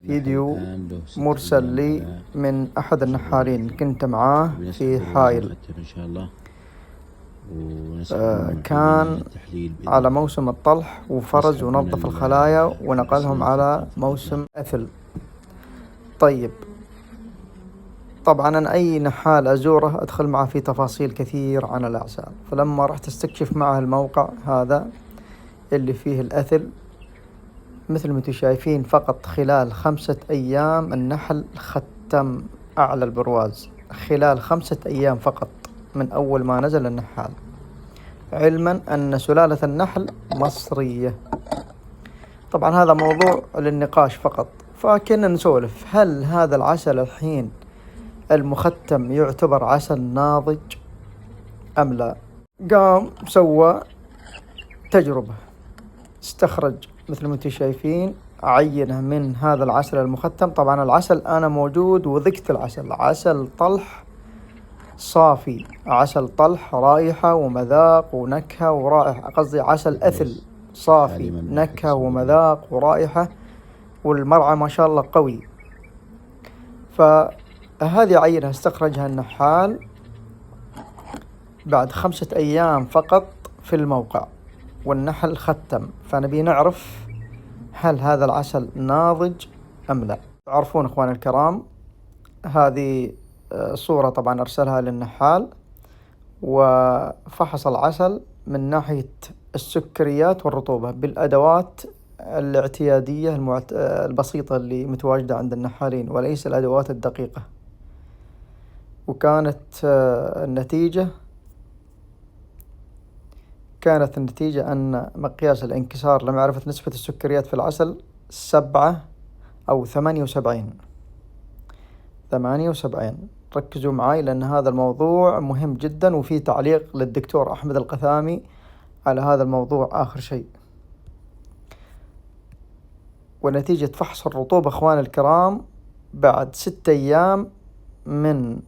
فيديو مرسل لي من أحد النحالين، كنت معاه في حائل. كان على موسم الطلح وفرز ونظف الخلايا ونقلهم على موسم أثل. طيب، طبعا أنا أي نحال أزوره أدخل معه في تفاصيل كثير عن الأعسال، فلما رحت استكشف معه الموقع هذا اللي فيه الأثل، مثل ما انتم شايفين فقط خلال 5 أيام النحل ختم أعلى البرواز، خلال 5 أيام فقط من أول ما نزل النحال، علما أن سلالة النحل مصرية. طبعا هذا موضوع للنقاش فقط، فكنا نسولف هل هذا العسل الحين المختم يعتبر عسل ناضج أم لا. قام سوى تجربة، استخرج مثل ما انتم شايفين عينة من هذا العسل المختم. طبعا العسل أنا موجود وذقت العسل، عسل طلح صافي، عسل طلح رائحة ومذاق ونكهة ورائحة، قصدي عسل أثل صافي نكهة ومذاق ورائحة، والمرعى ما شاء الله قوي. فهذه عينة استخرجها النحال بعد 5 أيام فقط في الموقع، والنحل ختم. فنبي نعرف هل هذا العسل ناضج أم لا. تعرفون أخوان الكرام، هذه صورة طبعا أرسلها للنحال، وفحص العسل من ناحية السكريات والرطوبة بالأدوات الاعتيادية البسيطة اللي متواجدة عند النحالين، وليس الأدوات الدقيقة. وكانت النتيجة أن مقياس الانكسار لمعرفة نسبة السكريات في العسل 7 أو 78. ركزوا معي لأن هذا الموضوع مهم جدا، وفي تعليق للدكتور أحمد القثامي على هذا الموضوع آخر شيء. ونتيجة فحص الرطوبة أخوان الكرام بعد 6 أيام من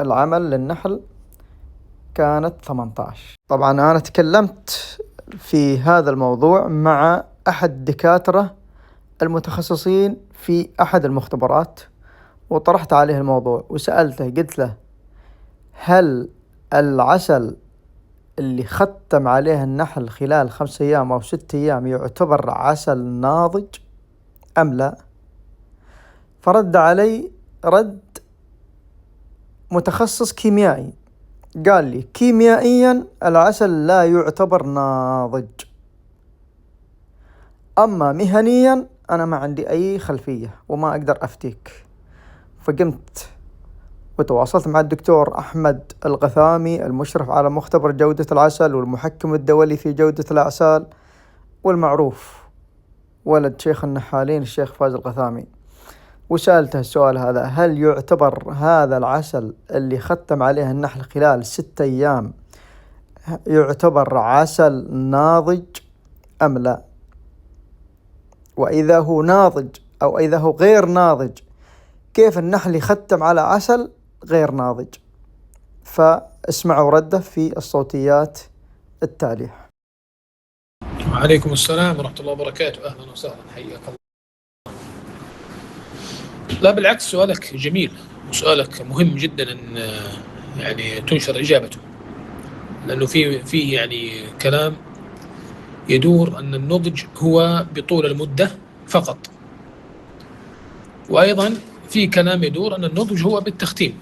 العمل للنحل كانت 18. طبعا أنا تكلمت في هذا الموضوع مع أحد الدكاترة المتخصصين في أحد المختبرات، وطرحت عليه الموضوع وسألته، قلت له هل العسل اللي ختم عليه النحل خلال 5 أيام أو 6 أيام يعتبر عسل ناضج أم لا؟ فرد علي رد متخصص كيميائي، قال لي كيميائيا العسل لا يعتبر ناضج، أما مهنيا أنا ما عندي أي خلفية وما أقدر أفتيك. فقمت وتواصلت مع الدكتور أحمد القثامي المشرف على مختبر جودة العسل والمحكم الدولي في جودة الأعسال، والمعروف ولد شيخ النحالين الشيخ فاز القثامي، وسألته السؤال هذا: هل يعتبر هذا العسل اللي ختم عليه النحل خلال 6 أيام يعتبر عسل ناضج أم لا؟ وإذا هو ناضج أو إذا هو غير ناضج، كيف النحل يختم على عسل غير ناضج؟ فاسمعوا رده في الصوتيات التالية. وعليكم السلام ورحمة الله وبركاته، أهلا وسهلا، حياك الله. لا بالعكس، سؤالك جميل وسؤالك مهم جدا أن يعني تنشر إجابته، لأنه فيه يعني كلام يدور أن النضج هو بطول المدة فقط، وأيضا في كلام يدور أن النضج هو بالتختيم،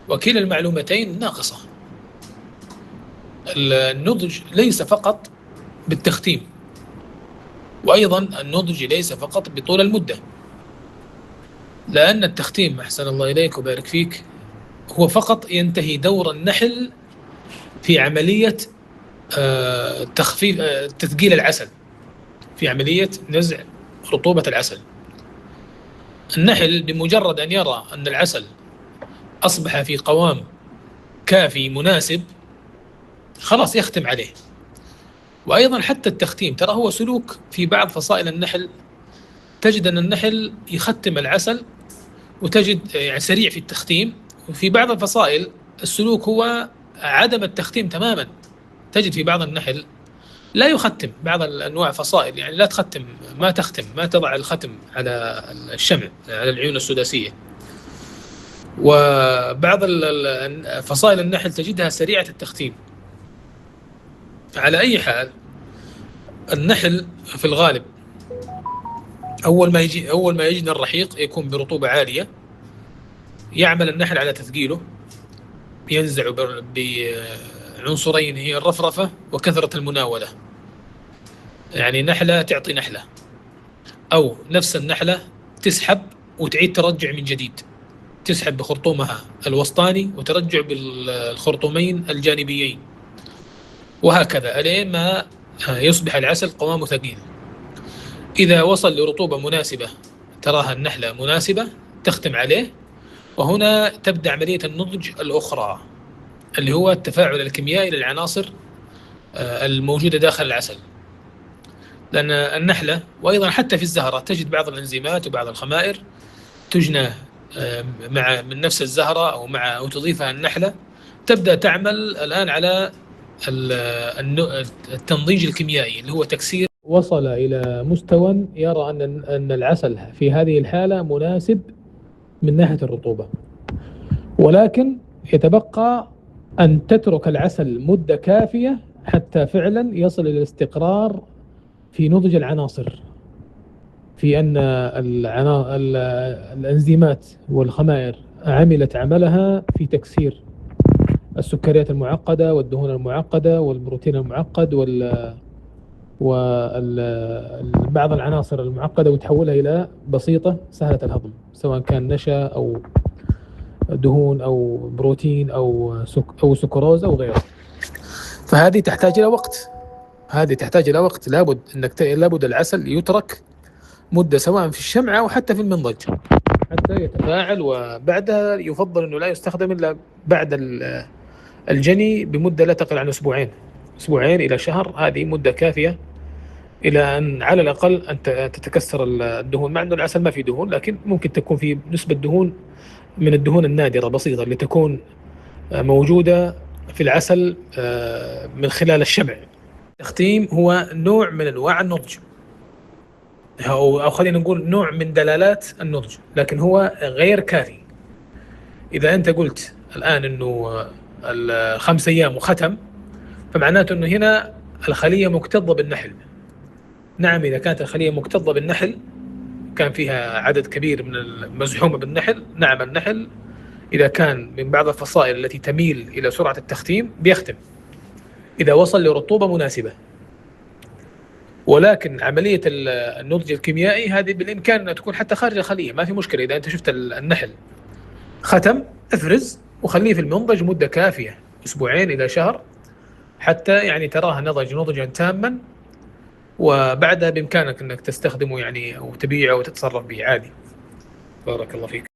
وكلا المعلومتين ناقصة. النضج ليس فقط بالتختيم، وأيضا النضج ليس فقط بطول المدة، لأن التختيم أحسن الله إليك وبارك فيك هو فقط ينتهي دور النحل في عملية تخفيف تثقيل العسل، في عملية نزع رطوبة العسل. النحل بمجرد أن يرى أن العسل أصبح في قوام كافي مناسب خلاص يختم عليه. وأيضا حتى التختيم ترى هو سلوك في بعض فصائل النحل، تجد أن النحل يختم العسل وتجد يعني سريع في التختيم، وفي بعض الفصائل السلوك هو عدم التختيم تماما. تجد في بعض النحل لا يختم بعض الأنواع فصائل، يعني لا تختم، ما تضع الختم على الشمع على العيون السداسية. وبعض فصائل النحل تجدها سريعة التختيم. على أي حال، النحل في الغالب أول ما يجني الرحيق يكون برطوبة عالية، يعمل النحل على تثقيله، ينزع بعنصرين هي الرفرفة وكثرة المناولة. يعني نحلة تعطي نحلة، أو نفس النحلة تسحب وتعيد ترجع من جديد، تسحب بخرطومها الوسطاني وترجع بالخرطومين الجانبيين، وهكذا ألين ما يصبح العسل قوامه ثقيل. إذا وصل لرطوبة مناسبة تراها النحلة مناسبة تختم عليه، وهنا تبدأ عملية النضج الأخرى اللي هو التفاعل الكيميائي للعناصر الموجودة داخل العسل. لأن النحلة وأيضا حتى في الزهرة تجد بعض الإنزيمات وبعض الخمائر تجنى من نفس الزهرة أو تضيفها النحلة، تبدأ تعمل الآن على التنضيج الكيميائي اللي هو تكسير. وصل إلى مستوى يرى أن العسل في هذه الحالة مناسب من ناحية الرطوبة، ولكن يتبقى أن تترك العسل مدة كافية حتى فعلا يصل إلى الاستقرار في نضج العناصر، في أن الأنزيمات والخمائر عملت عملها في تكسير السكريات المعقدة والدهون المعقدة والبروتين المعقد وبعض العناصر المعقدة، وتحولها إلى بسيطة سهلة الهضم، سواء كان نشا أو دهون أو بروتين أو سكروز أو غيره. فهذه تحتاج إلى وقت، لابد العسل يترك مدة سواء في الشمعة أو حتى في المنضج حتى يتفاعل، وبعدها يفضل أنه لا يستخدم إلا بعد الجني بمدة لا تقل عن أسبوعين إلى شهر. هذه مدة كافية إلى أن على الأقل أن تتكسر الدهون، مع أن العسل ما فيه دهون، لكن ممكن تكون في نسبة دهون من الدهون النادرة بسيطة اللي تكون موجودة في العسل من خلال الشمع. التختيم هو نوع من أنواع النضج، أو خلينا نقول نوع من دلالات النضج، لكن هو غير كافي. إذا أنت قلت الآن أنه 5 أيام وختم، فمعناته أنه هنا الخلية مكتظة بالنحل. نعم، إذا كانت الخلية مكتظة بالنحل كان فيها عدد كبير من المزحومة بالنحل، نعم النحل إذا كان من بعض الفصائل التي تميل إلى سرعة التختيم بيختم إذا وصل لرطوبة مناسبة. ولكن عملية النضج الكيميائي هذه بالإمكان أن تكون حتى خارج الخلية، ما في مشكلة. إذا أنت شفت النحل ختم، افرز وخليه في المنضج مدة كافية، 2 إلى شهر، حتى يعني تراها نضجا تاما، وبعدها بإمكانك أنك تستخدمه يعني أو تبيعه أو تتصرف به عادي. بارك الله فيك.